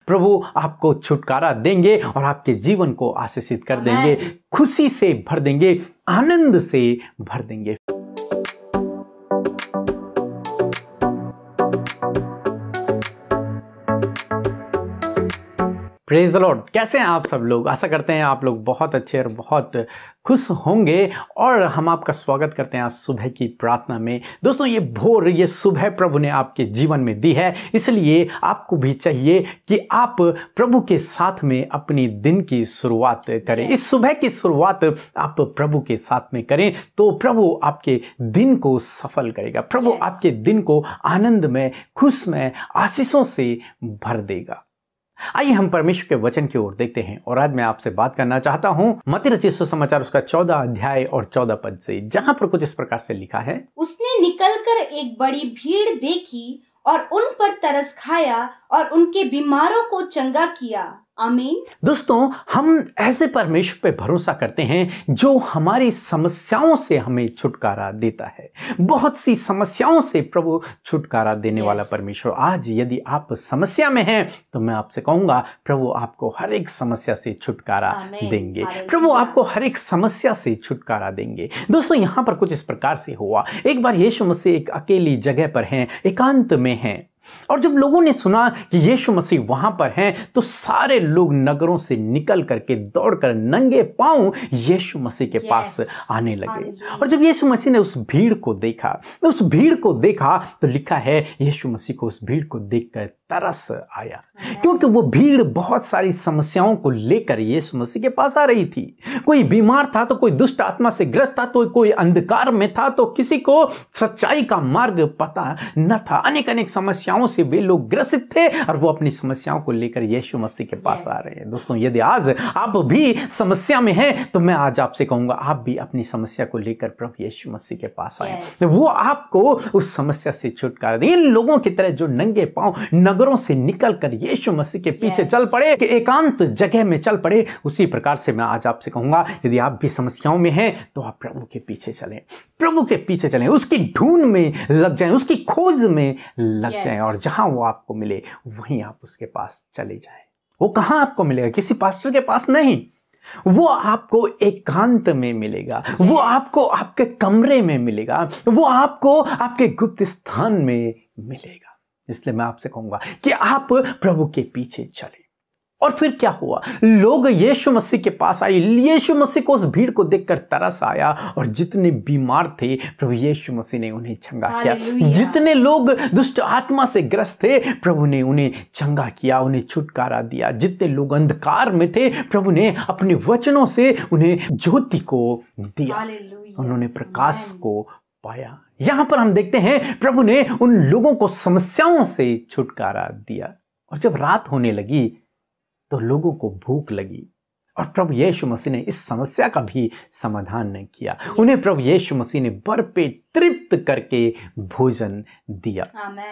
प्रभु आपको छुटकारा देंगे और आपके जीवन को आशीषित कर देंगे, खुशी से भर देंगे, आनंद से भर देंगे। Praise the Lord. कैसे हैं आप सब लोग? आशा करते हैं आप लोग बहुत अच्छे और बहुत खुश होंगे और हम आपका स्वागत करते हैं आज सुबह की प्रार्थना में। दोस्तों, ये भोर, ये सुबह प्रभु ने आपके जीवन में दी है, इसलिए आपको भी चाहिए कि आप प्रभु के साथ में अपनी दिन की शुरुआत करें। इस सुबह की शुरुआत आप प्रभु के साथ में करें तो प्रभु आपके दिन को सफल करेगा, प्रभु आपके दिन को आनंद में, खुश में, आशीषों से भर देगा। आइए हम परमेश्वर के वचन की ओर देखते हैं और आज मैं आपसे बात करना चाहता हूं मत्ती रचित सुसमाचार उसका 14 अध्याय और 14 पद से, जहां पर कुछ इस प्रकार से लिखा है। उसने निकलकर एक बड़ी भीड़ देखी और उन पर तरस खाया और उनके बीमारों को चंगा किया। आमीन। दोस्तों, हम ऐसे परमेश्वर पे भरोसा करते हैं जो हमारी समस्याओं से हमें छुटकारा देता है। बहुत सी समस्याओं से प्रभु छुटकारा देने वाला परमेश्वर। आज यदि आप समस्या में हैं तो मैं आपसे कहूंगा प्रभु आपको हर एक समस्या से छुटकारा देंगे, प्रभु आपको हर एक समस्या से छुटकारा देंगे। दोस्तों, यहां पर कुछ इस प्रकार से हुआ। एक बार यीशु मसीह एक अकेली जगह पर हैं, एकांत में हैं, और जब लोगों ने सुना कि यीशु मसीह वहां पर हैं तो सारे लोग नगरों से निकल करके दौड़कर नंगे पांव यीशु मसीह के पास आने लगे। और जब यीशु मसीह ने उस भीड़ को देखा तो लिखा है यीशु मसीह को उस भीड़ को देखकर तरस आया, क्योंकि वो भीड़ बहुत सारी समस्याओं को लेकर यीशु मसीह के पास आ रही थी। कोई बीमार था तो कोई दुष्ट आत्मा से ग्रस्त था, तो कोई अंधकार में था, तो किसी को सच्चाई का मार्ग पता न था। अनेक अनेक समस्याओं से वे लोग ग्रसित थे और वो अपनी समस्याओं को लेकर यीशु मसीह के पास आ रहे हैं। दोस्तों, यदि आज आप भी समस्या में हैं तो मैं आज आपसे कहूंगा आप भी अपनी समस्या को लेकर प्रभु यीशु मसीह के पास आए, वो आपको उस समस्या से छुटकारा दे। इन लोगों की तरह जो नंगे पांव नगरों से निकलकर यीशु मसीह के पीछे चल पड़े, एकांत जगह में चल पड़े, उसी प्रकार से मैं आज आपसे कहूंगा यदि आप भी समस्याओं में हैं तो आप प्रभु के पीछे चलें, प्रभु के पीछे चलें, उसकी ढूंढ में लग जाएं, उसकी खोज में लग जाएं, और जहां वो आपको मिले वहीं आप उसके पास चले जाएं। वो कहां आपको मिलेगा? किसी पास्टर के पास नहीं, वो आपको एकांत में मिलेगा, वो आपको आपके कमरे में मिलेगा, वो आपको आपके गुप्त स्थान में मिलेगा। इसलिए मैं आपसे कहूंगा कि आप प्रभु के पीछे चलें। और फिर क्या हुआ? लोग यीशु मसीह के पास आए, यीशु मसीह को उस भीड़ को देखकर तरस आया, और जितने बीमार थे प्रभु यीशु मसीह ने उन्हें चंगा किया। जितने लोग दुष्ट आत्मा से ग्रस्त थे प्रभु ने उन्हें चंगा किया, उन्हें छुटकारा दिया। जितने लोग अंधकार में थे प्रभु ने अपने वचनों से उन्हें ज्योति को दिया, उन्होंने प्रकाश को पाया। यहां पर हम देखते हैं प्रभु ने उन लोगों को समस्याओं से छुटकारा दिया। और जब रात होने लगी तो लोगों को भूख लगी, और प्रभु यीशु मसीह ने इस समस्या का भी समाधान किया। उन्हें प्रभु यीशु मसीह ने भरपेट तृप्त करके भोजन दिया।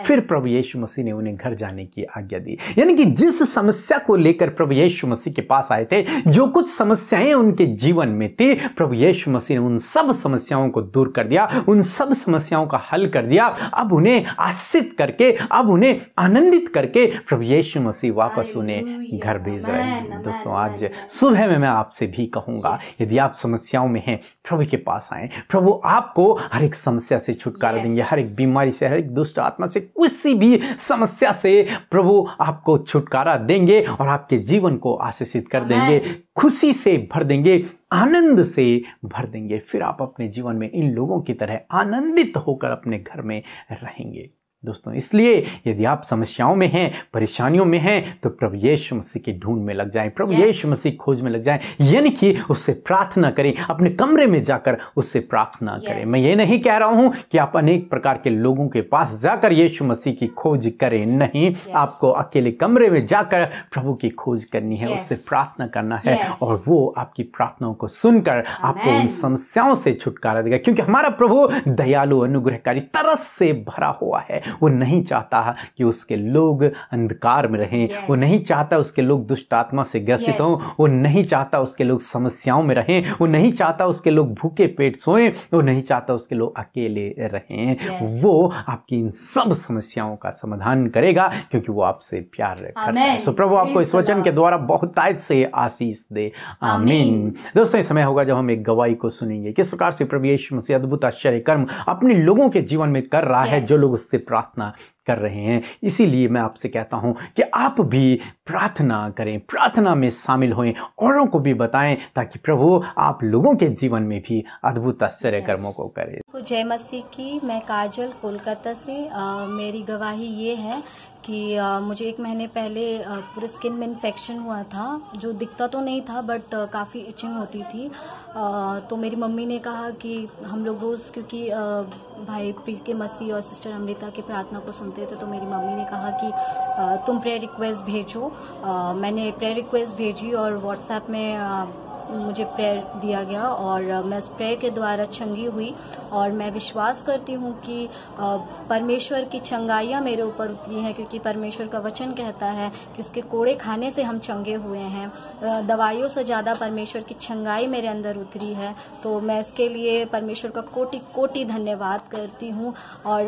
फिर प्रभु यीशु मसीह ने उन्हें घर जाने की आज्ञा दी। यानी कि जिस समस्या को लेकर प्रभु यीशु मसीह के पास आए थे, जो कुछ समस्याएं उनके जीवन में थी, प्रभु यीशु मसीह ने उन सब समस्याओं को दूर कर दिया, उन सब समस्याओं का हल कर दिया। अब उन्हें आशीषित करके, अब उन्हें आनंदित करके प्रभु यीशु मसीह वापस उन्हें घर भेज रहे हैं। दोस्तों, आज सुबह में मैं आपसे भी कहूंगा यदि आप समस्याओं में हैं प्रभु के पास आए, प्रभु आपको हर एक समस्या से छुटकारा देंगे, हर एक बीमारी से, हर एक दुष्ट आत्मा से, किसी भी समस्या से प्रभु आपको छुटकारा देंगे और आपके जीवन को आशीषित कर देंगे, खुशी से भर देंगे, आनंद से भर देंगे। फिर आप अपने जीवन में इन लोगों की तरह आनंदित होकर अपने घर में रहेंगे। दोस्तों, इसलिए यदि आप समस्याओं में हैं, परेशानियों में हैं, तो प्रभु यीशु मसीह की ढूंढ में लग जाएं, प्रभु यीशु मसीह खोज में लग जाएं, यानी कि उससे प्रार्थना करें, अपने कमरे में जाकर उससे प्रार्थना करें। मैं ये नहीं कह रहा हूं कि आप अनेक प्रकार के लोगों के पास जाकर यीशु मसीह की खोज करें, नहीं, आपको अकेले कमरे में जाकर प्रभु की खोज करनी है, उससे प्रार्थना करना है, और वो आपकी प्रार्थनाओं को सुनकर आपको उन समस्याओं से छुटकारा देगा, क्योंकि हमारा प्रभु दयालु, अनुग्रहकारी, तरस से भरा हुआ है। वो नहीं चाहता कि उसके लोग अंधकार में रहें, वो नहीं चाहता उसके लोग दुष्ट आत्मा से ग्रसित हों, वो नहीं चाहता उसके लोग समस्याओं में रहें, वो नहीं चाहता उसके लोग भूखे पेट सोएं, वो नहीं चाहता उसके लोग अकेले रहें। वो आपकी इन सब समस्याओं का समाधान करेगा क्योंकि वो आपसे प्यार करता है। सो प्रभु आपको इस वचन के द्वारा बहुत तायत से आशीष दे। आमीन। दोस्तों, ये समय होगा जब हम एक गवाही को सुनेंगे किस प्रकार से प्रभु यीशु मसीह अद्भुत आश्चर्य कर्म अपने लोगों के जीवन में कर रहा है जो लोग उससे प्रार्थना कर रहे हैं। इसीलिए मैं आपसे कहता हूं कि आप भी प्रार्थना करें, प्रार्थना में शामिल होएं, औरों को भी बताएं ताकि प्रभु आप लोगों के जीवन में भी अद्भुत आश्चर्य कर्मों को करें। जय मसीह की। मैं काजल कोलकाता से। मेरी गवाही ये है कि मुझे 1 महीने पहले पूरे स्किन में इन्फेक्शन हुआ था, जो दिखता तो नहीं था बट काफ़ी इचिंग होती थी। तो मेरी मम्मी ने कहा कि हम लोग रोज़, क्योंकि भाई पीके मसीह और सिस्टर अमृता की प्रार्थना को सुनते थे, तो मेरी मम्मी ने कहा कि तुम प्रेयर रिक्वेस्ट भेजो। मैंने प्रेयर रिक्वेस्ट भेजी और व्हाट्सएप में मुझे प्रेयर दिया गया और मैं उस प्रेयर के द्वारा चंगी हुई। और मैं विश्वास करती हूँ कि परमेश्वर की चंगाइयाँ मेरे ऊपर उतरी हैं, क्योंकि परमेश्वर का वचन कहता है कि उसके कोड़े खाने से हम चंगे हुए हैं। दवाइयों से ज़्यादा परमेश्वर की चंगाई मेरे अंदर उतरी है। तो मैं इसके लिए परमेश्वर का कोटि कोटि धन्यवाद करती हूँ। और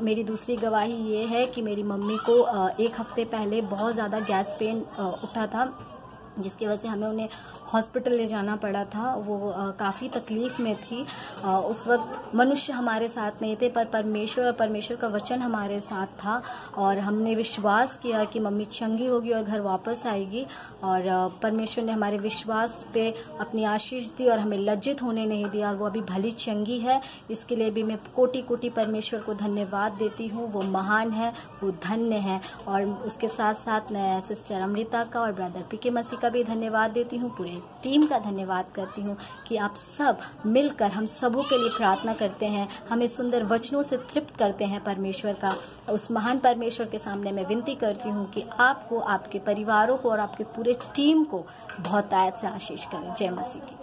मेरी दूसरी गवाही ये है कि मेरी मम्मी को 1 हफ्ते पहले बहुत ज़्यादा गैस पेन उठा था, जिसकी वजह से हमें उन्हें हॉस्पिटल ले जाना पड़ा था। वो काफ़ी तकलीफ में थी। उस वक्त मनुष्य हमारे साथ नहीं थे, पर परमेश्वर और परमेश्वर का वचन हमारे साथ था। और हमने विश्वास किया कि मम्मी चंगी होगी और घर वापस आएगी। और परमेश्वर ने हमारे विश्वास पे अपनी आशीष दी और हमें लज्जित होने नहीं दिया, और वो अभी भली चंगी है। इसके लिए भी मैं कोटि कोटि परमेश्वर को धन्यवाद देती हूँ। वो महान है, वो धन्य है। और उसके साथ साथ मैं सिस्टर अमृता का और ब्रदर पीके मसीह का भी धन्यवाद देती हूँ। पूरे टीम का धन्यवाद करती हूँ कि आप सब मिलकर हम सबों के लिए प्रार्थना करते हैं, हमें सुंदर वचनों से तृप्त करते हैं परमेश्वर का। उस महान परमेश्वर के सामने मैं विनती करती हूँ कि आपको, आपके परिवारों को और आपके पूरे टीम को बहुत आयत से आशीष करें। जय मसीह की।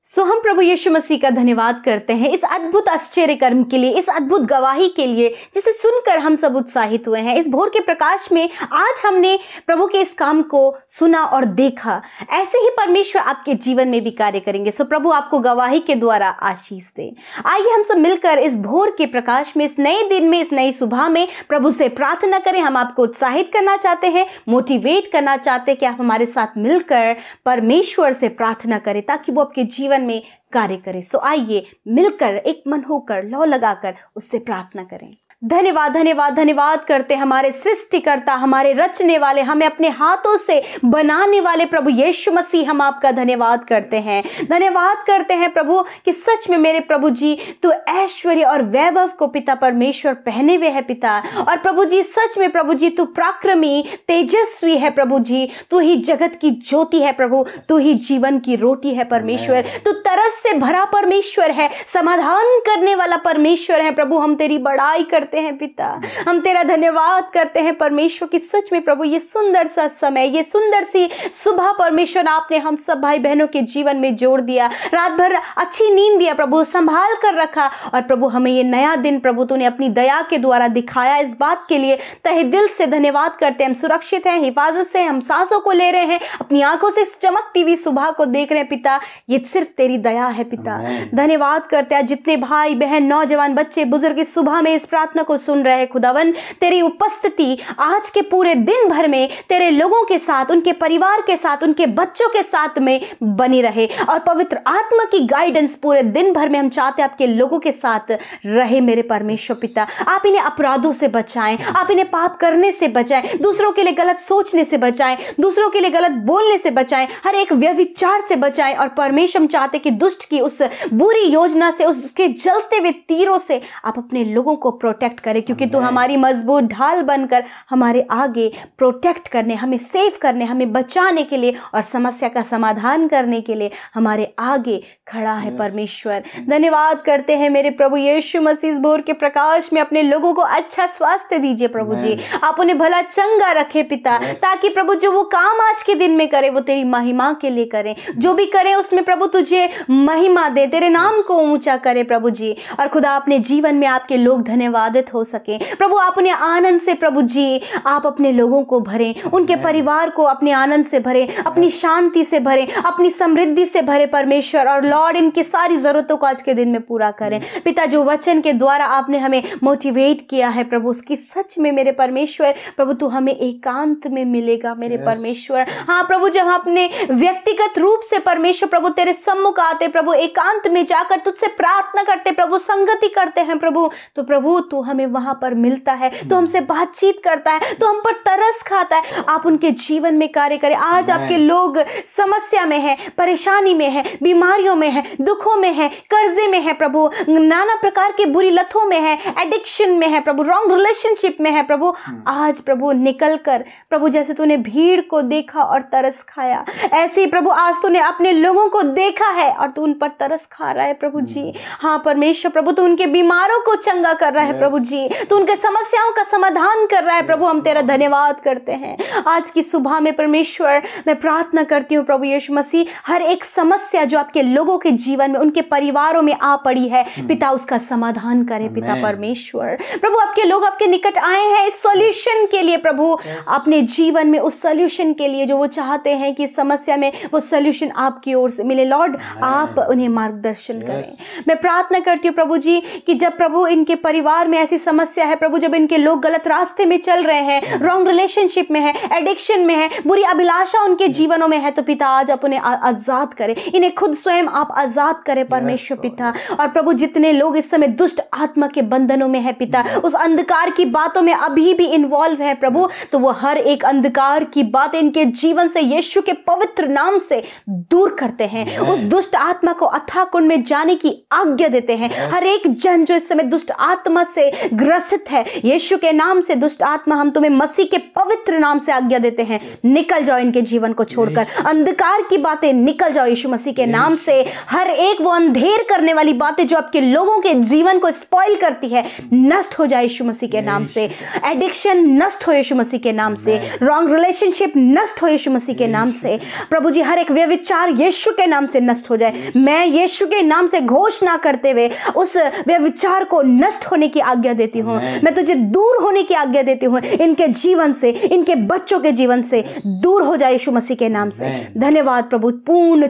सो हम प्रभु यीशु मसीह का धन्यवाद करते हैं इस अद्भुत आश्चर्य कर्म के लिए, इस अद्भुत गवाही के लिए जिसे सुनकर हम सब उत्साहित हुए हैं। इस भोर के प्रकाश में आज हमने प्रभु के इस काम को सुना और देखा। ऐसे ही परमेश्वर आपके जीवन में भी कार्य करेंगे। सो प्रभु आपको गवाही के द्वारा आशीष दे। आइए हम सब मिलकर इस भोर के प्रकाश में, इस नए दिन में, इस नई सुबह में प्रभु से प्रार्थना करें। हम आपको उत्साहित करना चाहते हैं, मोटिवेट करना चाहते हैं कि आप हमारे साथ मिलकर परमेश्वर से प्रार्थना करें ताकि वो आपके जीवन में कार्य करे। सो आइए मिलकर एक मन होकर, लौ लगाकर उससे प्रार्थना करें। धन्यवाद धन्यवाद धन्यवाद करते हमारे सृष्टिकर्ता, हमारे रचने वाले, हमें अपने हाथों से बनाने वाले प्रभु यीशु मसीह, हम आपका धन्यवाद करते हैं। धन्यवाद करते हैं प्रभु कि सच में मेरे प्रभु जी तू ऐश्वर्य और वैभव को पिता परमेश्वर पहने हुए है पिता। और प्रभु जी सच में प्रभु जी तू पराक्रमी, तेजस्वी है प्रभु जी। तू ही जगत की ज्योति है प्रभु, तू ही जीवन की रोटी है परमेश्वर। तू तरस से भरा परमेश्वर है, समाधान करने वाला परमेश्वर है प्रभु। हम तेरी बड़ाई करते हैं पिता, हम तेरा धन्यवाद करते हैं परमेश्वर की सच में प्रभु ये सुंदर सा समय, ये सुंदर सी सुबह परमेश्वर आपने हम सब भाई बहनों के जीवन में जोड़ दिया। रात भर अच्छी नींद दिया प्रभु, संभाल कर रखा। और प्रभु हमें ये नया दिन प्रभु तूने अपनी दया के द्वारा दिखाया। इस बात के लिए तहे दिल से धन्यवाद करते हैं। हम सुरक्षित हैं, हिफाजत से हम सांसों को ले रहे हैं, अपनी आंखों से चमकती हुई सुबह को देख रहे हैं पिता। ये सिर्फ तेरी दया है पिता। धन्यवाद करते हैं जितने भाई बहन, नौजवान, बच्चे, बुजुर्ग इस सुबह में इस प्रार्थना को सुन रहे खुदावन, तेरी उपस्थिति आज के पूरे दिन भर में तेरे लोगों के साथ, उनके परिवार के साथ, उनके बच्चों के साथ में बनी रहे। और पवित्र आत्मा की गाइडेंस पूरे दिन भर में हम चाहते हैं आपके लोगों के साथ रहे मेरे परमेश्वर पिता। आप इन्हें अपराधों से बचाएं, आप इन्हें पाप करने से बचाएं, दूसरों के लिए गलत सोचने से बचाएं, दूसरों के लिए गलत बोलने से बचाएं, हर एक व्यभिचार से बचाएं। और परमेश्वर हम चाहते कि दुष्ट की उस बुरी योजना से, उसके जलते हुए तीरों से आप अपने लोगों को प्रोटेक्ट करे, क्योंकि तू हमारी मजबूत ढाल बनकर हमारे आगे प्रोटेक्ट करने, हमें सेव करने, हमें बचाने के लिए और समस्या का समाधान करने के लिए हमारे आगे खड़ा है परमेश्वर। धन्यवाद करते हैं मेरे प्रभु यीशु मसीह। भोर के प्रकाश में अपने लोगों को अच्छा स्वास्थ्य दीजिए प्रभु जी, आप उन्हें भला चंगा रखे पिता, ताकि प्रभु जो वो काम आज के दिन में करे वो तेरी महिमा के लिए करें। जो भी करें उसमें प्रभु तुझे महिमा दे, तेरे नाम को ऊंचा करे प्रभु जी। और खुदा अपने जीवन में आपके लोग धन्यवाद साबित हो सके। प्रभु अपने आनंद से प्रभु जी आप अपने लोगों को भरें, उनके परिवार को अपने आनंद से भरें, अपनी शांति से भरें, अपनी समृद्धि से भरे परमेश्वर। और लॉर्ड इनकी सारी जरूरतों को आज के दिन में पूरा करें पिता। जो वचन के द्वारा आपने हमें मोटिवेट किया है प्रभु, उसकी सच में मेरे परमेश्वर प्रभु तू हमें एकांत में मिलेगा मेरे परमेश्वर। हाँ प्रभु, जब हम अपने व्यक्तिगत रूप से परमेश्वर प्रभु तेरे सम्मुख आते प्रभु, एकांत में जाकर तुझसे प्रार्थना करते प्रभु, संगति करते हैं प्रभु, तो प्रभु तू हमें वहां पर मिलता है, तो हमसे बातचीत करता है, तो हम पर तरस खाता है। आप उनके जीवन में कार्य करें। आज आपके लोग समस्या में है, परेशानी में है, बीमारियों में है, दुखों में है, कर्जे में है प्रभु, नाना प्रकार की बुरी लतों में है, एडिक्शन में है प्रभु, रॉन्ग रिलेशनशिप में है प्रभु। आज प्रभु निकल कर प्रभु, जैसे तूने भीड़ को देखा और तरस खाया, ऐसे ही प्रभु आज तूने अपने लोगों को देखा है और तू उन पर तरस खा रहा है प्रभु जी। हाँ परमेश्वर प्रभु, तू उनके बीमारों को चंगा कर रहा है प्रभु जी, तू उनके समस्याओं का समाधान कर रहा है प्रभु। हम तेरा धन्यवाद करते हैं। आज की सुबह में परमेश्वर मैं प्रार्थना करती हूँ प्रभु यीशु मसीह, हर एक समस्या जो आपके लोगों के जीवन में, उनके परिवारों में आ पड़ी है पिता, उसका समाधान करे पिता परमेश्वर। प्रभु आपके लोग आपके निकट आए हैं इस सॉल्यूशन के लिए प्रभु, अपने जीवन में उस सॉल्यूशन के लिए जो वो चाहते हैं कि समस्या में वो सॉल्यूशन आपकी ओर से मिले। लॉर्ड आप उन्हें मार्गदर्शन करें। मैं प्रार्थना करती हूँ प्रभु जी कि जब प्रभु इनके परिवार में ऐसी समस्या है प्रभु, जब इनके लोग गलत रास्ते में चल रहे हैं, रॉन्ग रिलेशनशिप में है, एडिक्शन में है, बुरी अभिलाषा उनके जीवनों में है, तो पिता आज आप उन्हें आजाद करें, इन्हें खुद स्वयं आप आजाद करें परमेश्वर पिता। और प्रभु जितने लोग इस समय दुष्ट आत्मा के बंधनों में है पिता, उस अंधकार की बातों में अभी भी इन्वॉल्व है प्रभु, तो वो हर एक अंधकार की बात इनके जीवन से यीशु के पवित्र नाम से दूर करते हैं। उस दुष्ट आत्मा को अथाह कुंड में जाने की आज्ञा देते हैं। हर एक जन जो इस समय दुष्ट आत्मा से ग्रसित है, यीशु के नाम से दुष्ट आत्मा, हम तुम्हें मसीह के पवित्र नाम से आज्ञा देते हैं, निकल जाओ इनके जीवन को छोड़कर। अंधकार की बातें निकल जाओ यीशु मसीह के नाम से। हर एक वो अंधेर करने वाली बातें जो आपके लोगों के जीवन को स्पॉइल करती है, नष्ट हो जाए यीशु मसीह के नाम से। एडिक्शन नष्ट हो यीशु मसीह के नाम से, रॉन्ग रिलेशनशिप नष्ट हो यीशु मसीह के नाम से प्रभु जी। हर एक व्यभिचार यीशु के नाम से नष्ट हो जाए। मैं यीशु के नाम से घोषणा करते हुए उस व्यभिचार को नष्ट होने की आज्ञा देती हूँ। मैं तुझे दूर होने की आज्ञा देती हूँ, इनके जीवन से, इनके बच्चों के जीवन से दूर हो जाए यीशु मसीह के नाम से। धन्यवाद प्रभु, पूर्ण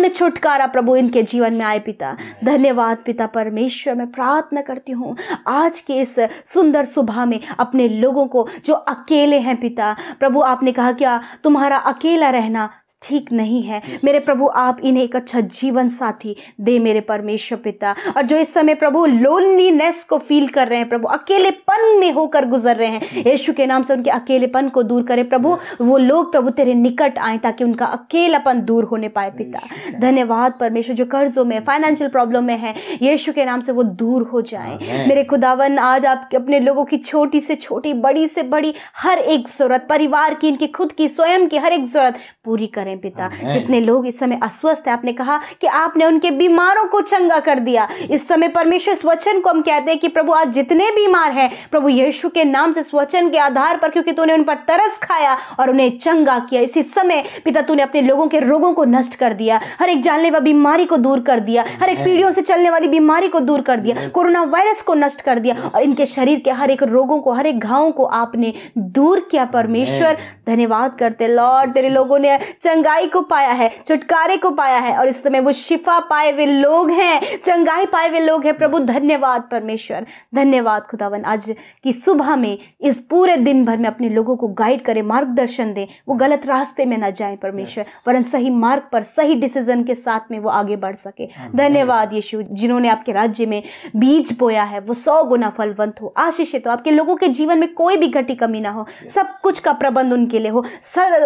छुटकारा प्रभु इनके जीवन में आए पिता। धन्यवाद पिता परमेश्वर। मैं प्रार्थना करती हूँ आज के इस सुंदर सुबह में अपने लोगों को जो अकेले हैं पिता प्रभु, आपने कहा क्या तुम्हारा अकेला रहना ठीक नहीं है मेरे प्रभु, आप इन्हें एक अच्छा जीवन साथी दे मेरे परमेश्वर पिता। और जो इस समय प्रभु लोनलीनेस को फील कर रहे हैं प्रभु, अकेलेपन में होकर गुजर रहे हैं, यीशु के नाम से उनके अकेलेपन को दूर करे प्रभु। वो लोग प्रभु तेरे निकट आए ताकि उनका अकेलापन दूर होने पाए पिता। धन्यवाद परमेश्वर। जो कर्जों में, फाइनेंशियल प्रॉब्लम में है, यीशु के नाम से वो दूर हो जाए मेरे खुदावन। आज आप अपने लोगों की छोटी से छोटी, बड़ी से बड़ी हर एक जरूरत, परिवार की, इनकी खुद की, स्वयं की हर एक जरूरत पूरी करें पिता। जितने लोग इस समय अस्वस्थ है, आपने कहा कि आपने उनके बीमारों को चंगा कर दिया। इस समय परमेश्वर इस वचन को हम कहते हैं कि प्रभु आज जितने बीमार हैं प्रभु यीशु के नाम से, इस वचन के आधार पर, क्योंकि तूने उन पर तरस खाया और उन्हें चंगा किया, इसी समय पिता तूने अपने लोगों के रोगों को नष्ट कर दिया, हर एक जानलेवा बीमारी को दूर कर दिया, हर एक पीढ़ियों से चलने वाली बीमारी को दूर कर दिया, कोरोना वायरस को नष्ट कर दिया और इनके शरीर के हर एक रोगों को, हर एक घावों को आपने दूर किया परमेश्वर। धन्यवाद करते लॉर्ड, तेरे लोगों ने चंगाई को पाया है, छुटकारे को पाया है और इस समय वो शिफा पाए हुए लोग हैं, चंगाई पाए हुए लोग हैं प्रभु। धन्यवाद परमेश्वर, धन्यवाद खुदावन। आज की सुबह में, इस पूरे दिन भर में अपने लोगों को गाइड करे, मार्गदर्शन दे, वो गलत रास्ते में ना जाए परमेश्वर, वरन सही मार्ग पर, सही डिसीजन के साथ में वो आगे बढ़ सके। धन्यवाद यीशु, जिन्होंने आपके राज्य में बीज बोया है वो 100 गुना फलवंत हो, आशीषित हो, आपके लोगों के जीवन में कोई भी घटी कमी ना हो, सब कुछ का प्रबंध उनके लिए हो,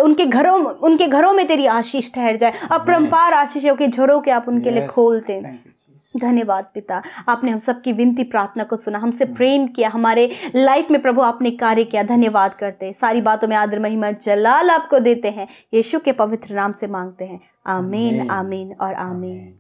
उनके घरों में तेरी आशीष ठहर जाए, अपरंपार आशीषों के झरों के आप उनके लिए खोलते। धन्यवाद पिता, आपने हम सबकी विनती प्रार्थना को सुना, हमसे प्रेम किया, हमारे लाइफ में प्रभु आपने कार्य किया। धन्यवाद करते हैं, सारी बातों में आदर महिमा जलाल आपको देते हैं, यीशु के पवित्र नाम से मांगते हैं। आमीन, आमीन और आमीन।